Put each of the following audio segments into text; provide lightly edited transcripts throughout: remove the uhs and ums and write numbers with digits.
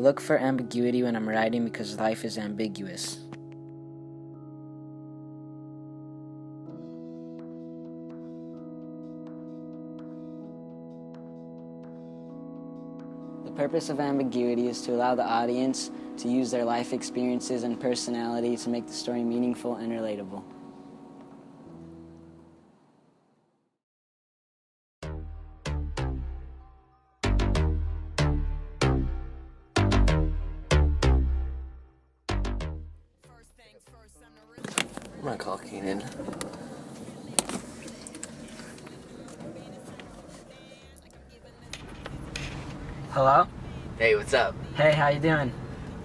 look for ambiguity when I'm writing because life is ambiguous. The purpose of ambiguity is to allow the audience to use their life experiences and personality to make the story meaningful and relatable. I'm gonna call Keenan. Hello? Hey, what's up? Hey, how you doing?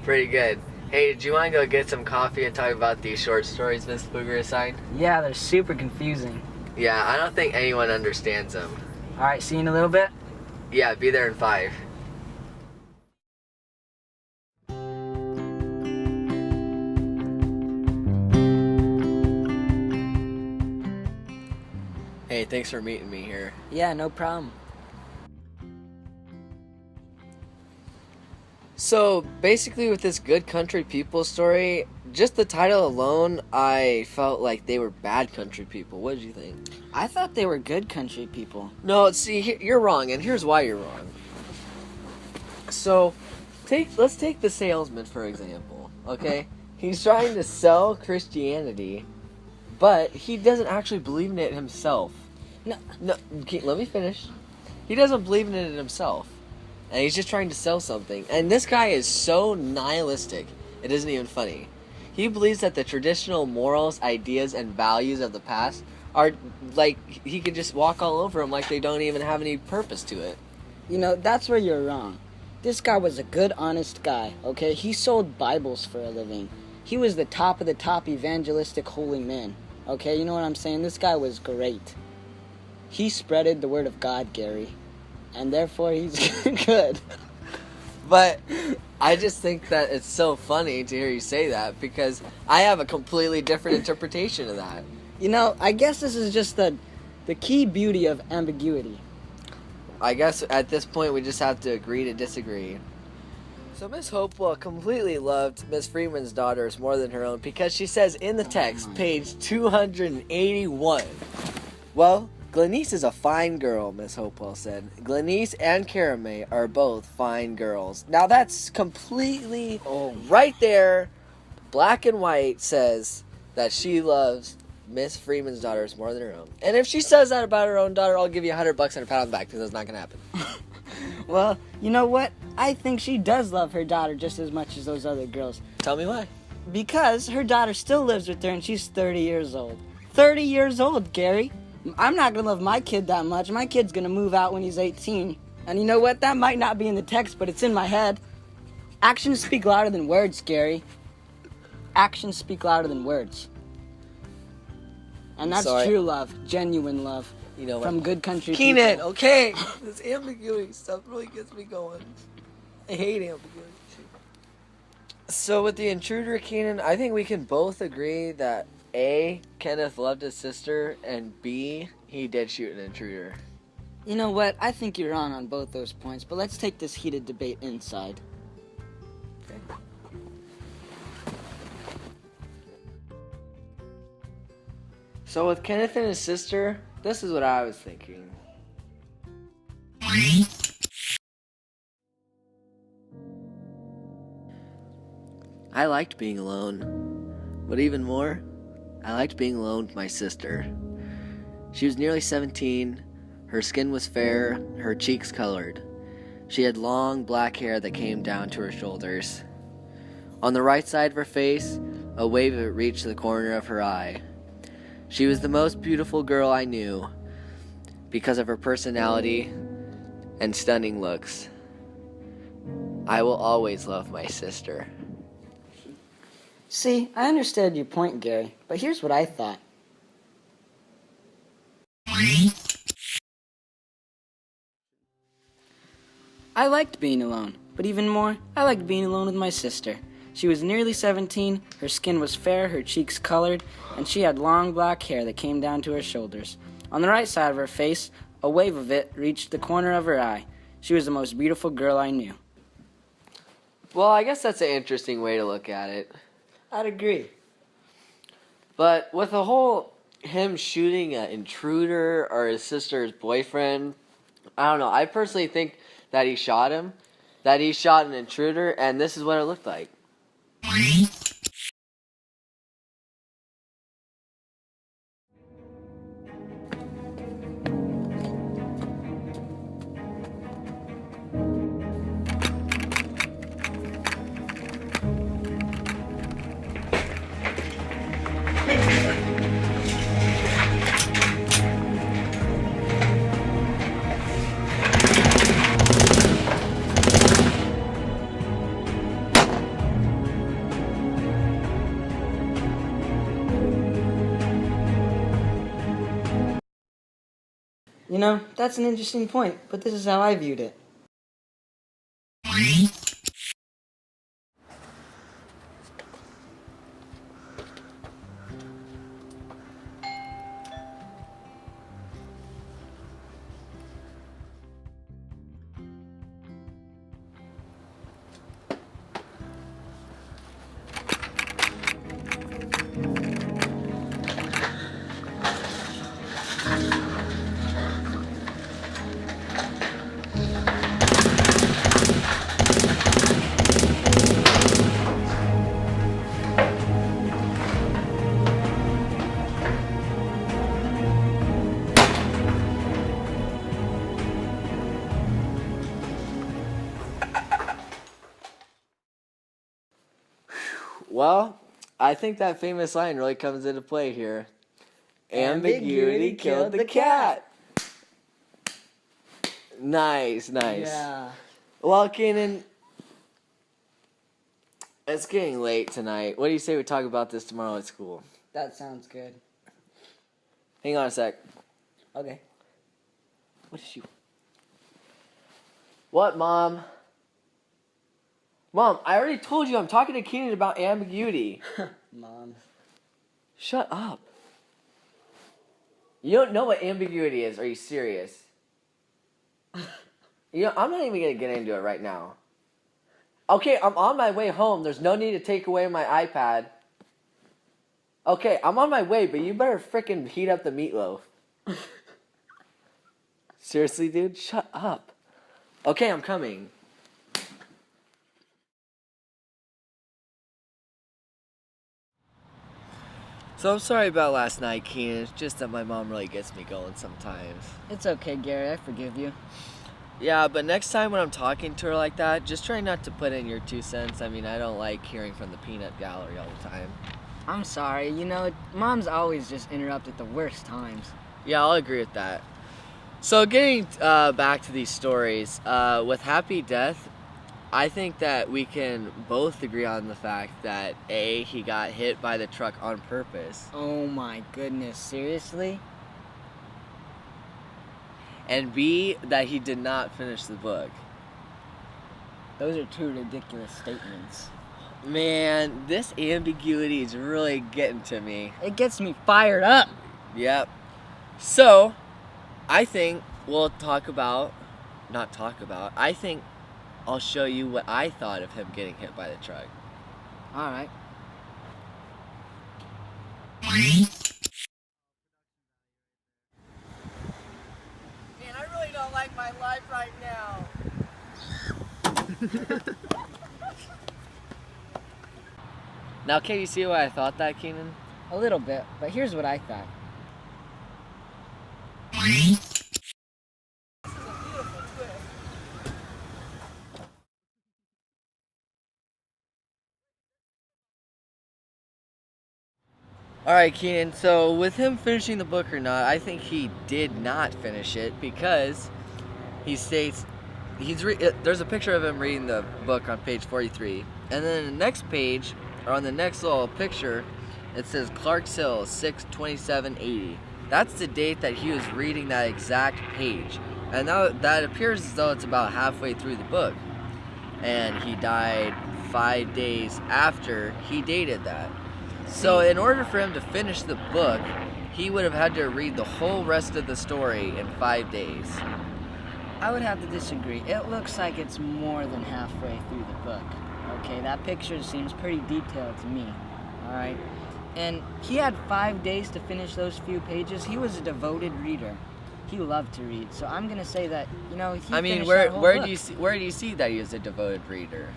Pretty good. Hey, did you want to go get some coffee and talk about these short stories Miss Booger assigned? Yeah, they're super confusing. Yeah, I don't think anyone understands them. Alright, see you in a little bit. Yeah, be there in 5. Hey, thanks for meeting me here. Yeah, no problem. So, basically with this Good Country People story, just the title alone, I felt like they were bad country people. What did you think? I thought they were good country people. No, see, you're wrong, and here's why you're wrong. So, let's take the salesman, for example, okay? He's trying to sell Christianity, but he doesn't actually believe in it himself. No, let me finish. He doesn't believe in it himself. And he's just trying to sell something. And this guy is so nihilistic, it isn't even funny. He believes that the traditional morals, ideas, and values of the past are like, he can just walk all over them like they don't even have any purpose to it. You know, that's where you're wrong. This guy was a good, honest guy, okay? He sold Bibles for a living. He was the top of the top evangelistic holy man, okay? You know what I'm saying? This guy was great. He spreaded the word of God, Gary. And therefore, he's good. But I just think that it's so funny to hear you say that because I have a completely different interpretation of that. You know, I guess this is just the key beauty of ambiguity. I guess at this point we just have to agree to disagree. So Miss Hopewell completely loved Miss Freeman's daughters more than her own because she says in the text, page 281, well, Glenise is a fine girl, Miss Hopewell said. Glenise and Karamay are both fine girls. Now that's completely right there, black and white, says that she loves Miss Freeman's daughters more than her own. And if she says that about her own daughter, I'll give you $100 and a pat on the back because that's not going to happen. Well, you know what? I think she does love her daughter just as much as those other girls. Tell me why. Because her daughter still lives with her and she's 30 years old. 30 years old, Gary. I'm not going to love my kid that much. My kid's going to move out when he's 18. And you know what? That might not be in the text, but it's in my head. Actions speak louder than words, Gary. Actions speak louder than words. And that's true love, genuine love. You know what? From good country Keenan, people. okay. This ambiguity stuff really gets me going. I hate ambiguity. So with the intruder, Keenan, I think we can both agree that A, Kenneth loved his sister, and B, he did shoot an intruder. You know what? I think you're wrong on both those points, but let's take this heated debate inside. Okay. So with Kenneth and his sister, this is what I was thinking. I liked being alone, but even more, I liked being alone with my sister. She was nearly 17, her skin was fair, her cheeks colored. She had long black hair that came down to her shoulders. On the right side of her face, a wave of it reached the corner of her eye. She was the most beautiful girl I knew because of her personality and stunning looks. I will always love my sister. See, I understood your point, Gary, but here's what I thought. I liked being alone, but even more, I liked being alone with my sister. She was nearly 17, her skin was fair, her cheeks colored, and she had long black hair that came down to her shoulders. On the right side of her face, a wave of it reached the corner of her eye. She was the most beautiful girl I knew. Well, I guess that's an interesting way to look at it. I'd agree. But with the whole him shooting an intruder or his sister's boyfriend, I don't know. I personally think that he shot him, that he shot an intruder, and this is what it looked like. You know, that's an interesting point, but this is how I viewed it. Well, I think that famous line really comes into play here. Ambiguity killed the cat. Nice. Yeah. Well, Keenan, it's getting late tonight. What do you say we talk about this tomorrow at school? That sounds good. Hang on a sec. Okay. What is you? What, Mom? Mom, I already told you I'm talking to Keenan about ambiguity. Mom. Shut up. You don't know what ambiguity is. Are you serious? I'm not even going to get into it right now. Okay, I'm on my way home. There's no need to take away my iPad. Okay, I'm on my way, but you better frickin' heat up the meatloaf. Seriously, dude? Shut up. Okay, I'm coming. So I'm sorry about last night, Keenan. It's just that my mom really gets me going sometimes. It's okay, Gary. I forgive you. Yeah, but next time when I'm talking to her like that, just try not to put in your 2 cents. I mean, I don't like hearing from the peanut gallery all the time. I'm sorry. You know, Mom's always just interrupt at the worst times. Yeah, I'll agree with that. So getting back to these stories, with Happy Death, I think that we can both agree on the fact that A, he got hit by the truck on purpose. Oh my goodness, seriously? And B, that he did not finish the book. Those are 2 ridiculous statements. Man, this ambiguity is really getting to me. It gets me fired up. Yep. So, I think we'll I think I'll show you what I thought of him getting hit by the truck. All right. Man, I really don't like my life right now. Now, can you see why I thought that, Keenan? A little bit, but here's what I thought. Alright, Keenan, so with him finishing the book or not, I think he did not finish it because he states there's a picture of him reading the book on page 43, and then the next page, or on the next little picture, it says Clark's Hill 6/27/80. That's the date that he was reading that exact page, and now that appears as though it's about halfway through the book, and he died 5 days after he dated that. So in order for him to finish the book, he would have had to read the whole rest of the story in 5 days. I would have to disagree. It looks like it's more than halfway through the book. Okay, that picture seems pretty detailed to me. All right. And he had 5 days to finish those few pages. He was a devoted reader. He loved to read. So I'm gonna say that, he I mean, finished where that whole where book. do you see that he was a devoted reader?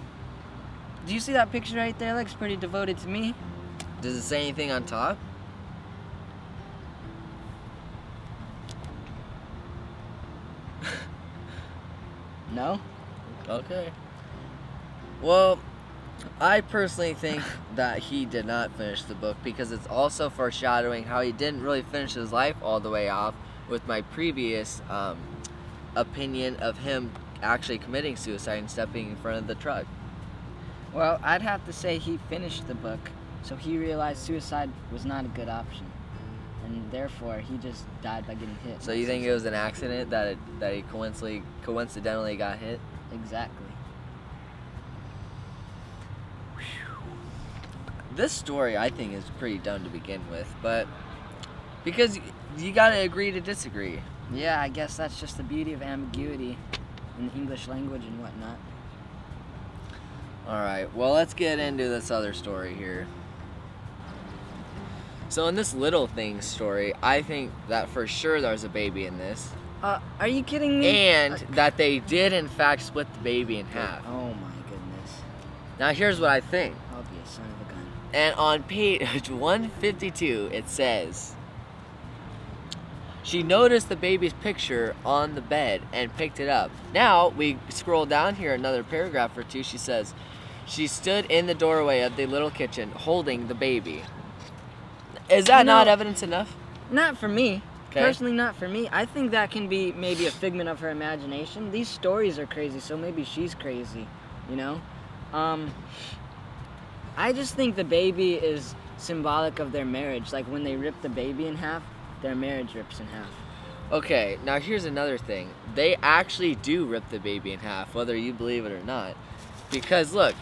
Do you see that picture right there? Looks pretty devoted to me. Does it say anything on top? No? Okay. Well, I personally think that he did not finish the book because it's also foreshadowing how he didn't really finish his life all the way off with my previous opinion of him actually committing suicide and stepping in front of the truck. Well, I'd have to say he finished the book, so he realized suicide was not a good option. And therefore, he just died by getting hit. So you think it was an accident that he coincidentally got hit? Exactly. This story, I think, is pretty dumb to begin with, but because you gotta agree to disagree. Yeah, I guess that's just the beauty of ambiguity in the English language and whatnot. Alright, well, let's get into this other story here. So in this little thing story, I think that for sure there's a baby in this. Are you kidding me? And that they did, in fact, split the baby in half. Oh my goodness. Now, here's what I think. I'll be a son of a gun. And on page 152, it says, she noticed the baby's picture on the bed and picked it up. Now, we scroll down here another paragraph or two. She says, she stood in the doorway of the little kitchen holding the baby. Is that not evidence enough? Not for me. Okay. Personally, not for me. I think that can be maybe a figment of her imagination. These stories are crazy, so maybe she's crazy, I just think the baby is symbolic of their marriage. Like when they rip the baby in half, their marriage rips in half. Okay, now here's another thing. They actually do rip the baby in half, whether you believe it or not. Because look,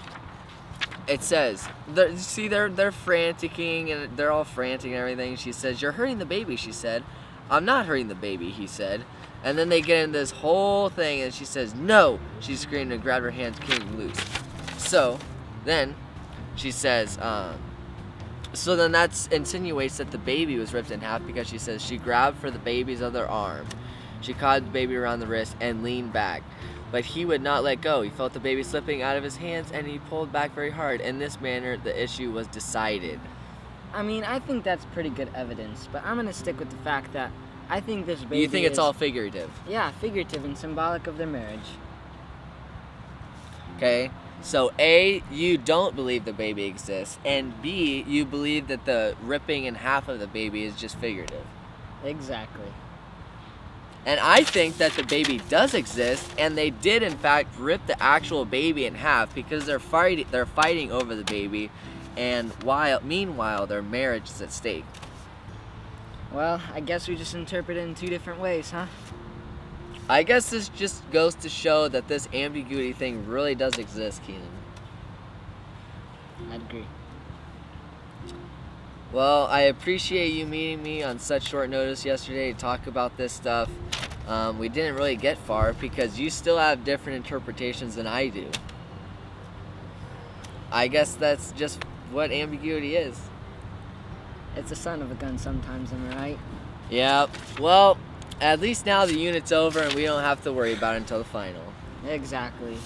it says, they're franticking and they're all frantic and everything. She says, "You're hurting the baby," she said. "I'm not hurting the baby," he said. And then they get in this whole thing and she says, "No!" She screamed and grabbed her hands, kicking loose. So, then she says, so then that insinuates that the baby was ripped in half because she says she grabbed for the baby's other arm. She caught the baby around the wrist and leaned back. But he would not let go. He felt the baby slipping out of his hands and he pulled back very hard. In this manner, the issue was decided. I mean, I think that's pretty good evidence, but I'm going to stick with the fact that I think this baby You think it's all figurative? Yeah, figurative and symbolic of their marriage. Okay, so A, you don't believe the baby exists, and B, you believe that the ripping in half of the baby is just figurative. Exactly. And I think that the baby does exist, and they did in fact rip the actual baby in half because they're fighting over the baby, and meanwhile their marriage is at stake. Well, I guess we just interpret it in two different ways, huh? I guess this just goes to show that this ambiguity thing really does exist, Keenan. I'd agree. Well, I appreciate you meeting me on such short notice yesterday to talk about this stuff. We didn't really get far because you still have different interpretations than I do. I guess that's just what ambiguity is. It's a son of a gun sometimes, am I right? Yeah, well, at least now the unit's over and we don't have to worry about it until the final. Exactly.